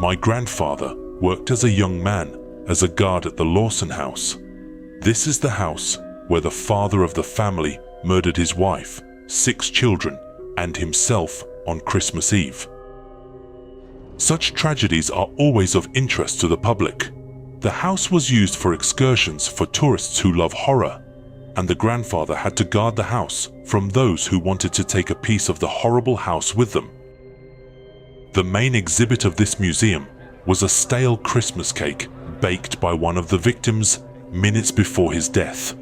My grandfather worked as a young man as a guard at the Lawson house. This is the house where the father of the family murdered his wife, 6 children, and himself on Christmas Eve. Such tragedies are always of interest to the public. The house was used for excursions for tourists who love horror, and the grandfather had to guard the house from those who wanted to take a piece of the horrible house with them. The main exhibit of this museum was a stale Christmas cake baked by one of the victims minutes before his death.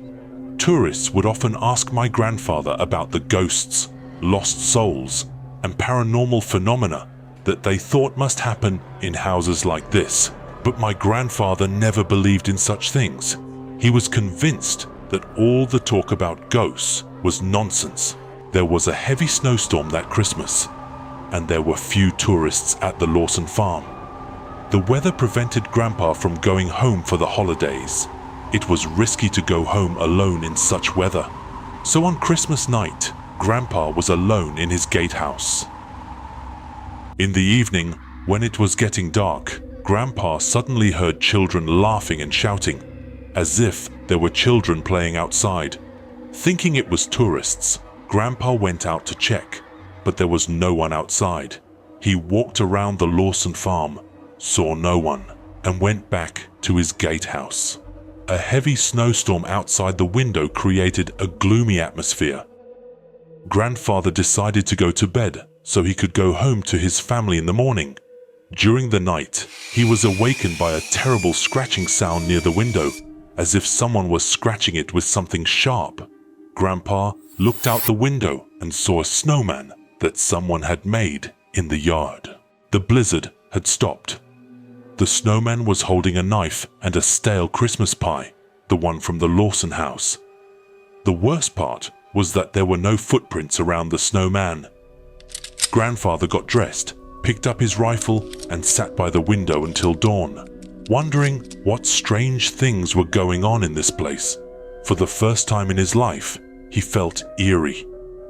Tourists would often ask my grandfather about the ghosts, lost souls, and paranormal phenomena that they thought must happen in houses like this. But my grandfather never believed in such things. He was convinced that all the talk about ghosts was nonsense. There was a heavy snowstorm that Christmas, and there were few tourists at the Lawson farm. The weather prevented Grandpa from going home for the holidays. It was risky to go home alone in such weather. So on Christmas night, Grandpa was alone in his gatehouse. In the evening, when it was getting dark, Grandpa suddenly heard children laughing and shouting, as if there were children playing outside. Thinking it was tourists, Grandpa went out to check, but there was no one outside. He walked around the Lawson farm, saw no one, and went back to his gatehouse. A heavy snowstorm outside the window created a gloomy atmosphere. Grandfather decided to go to bed so he could go home to his family in the morning. During the night, he was awakened by a terrible scratching sound near the window, as if someone was scratching it with something sharp. Grandpa looked out the window and saw a snowman that someone had made in the yard. The blizzard had stopped. The snowman was holding a knife and a stale Christmas pie, the one from the Lawson house. The worst part was that there were no footprints around the snowman. Grandfather got dressed, picked up his rifle, and sat by the window until dawn, wondering what strange things were going on in this place. For the first time in his life, he felt eerie,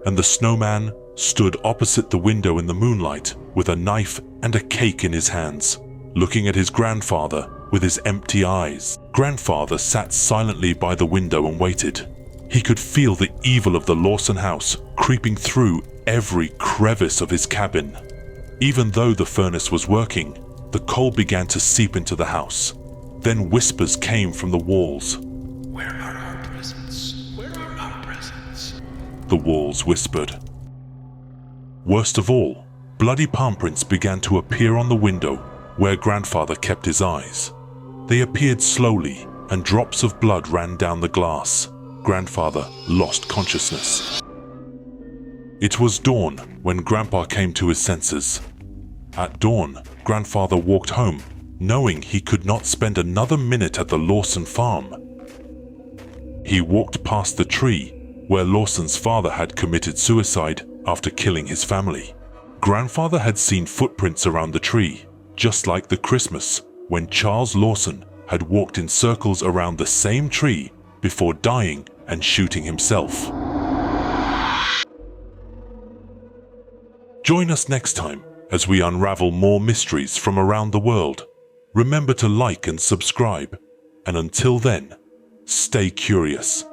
and the snowman stood opposite the window in the moonlight with a knife and a cake in his hands, looking at his grandfather with his empty eyes. Grandfather sat silently by the window and waited. He could feel the evil of the Lawson house creeping through every crevice of his cabin. Even though the furnace was working, the coal began to seep into the house. Then whispers came from the walls. "Where are our presents? Where are our presents?" The walls whispered. Worst of all, bloody palm prints began to appear on the window where Grandfather kept his eyes. They appeared slowly, and drops of blood ran down the glass. Grandfather lost consciousness. It was dawn when Grandpa came to his senses. At dawn, Grandfather walked home, knowing he could not spend another minute at the Lawson farm. He walked past the tree where Lawson's father had committed suicide after killing his family. Grandfather had seen footprints around the tree, just like the Christmas when Charles Lawson had walked in circles around the same tree before dying and shooting himself. Join us next time as we unravel more mysteries from around the world. Remember to like and subscribe, and until then, stay curious.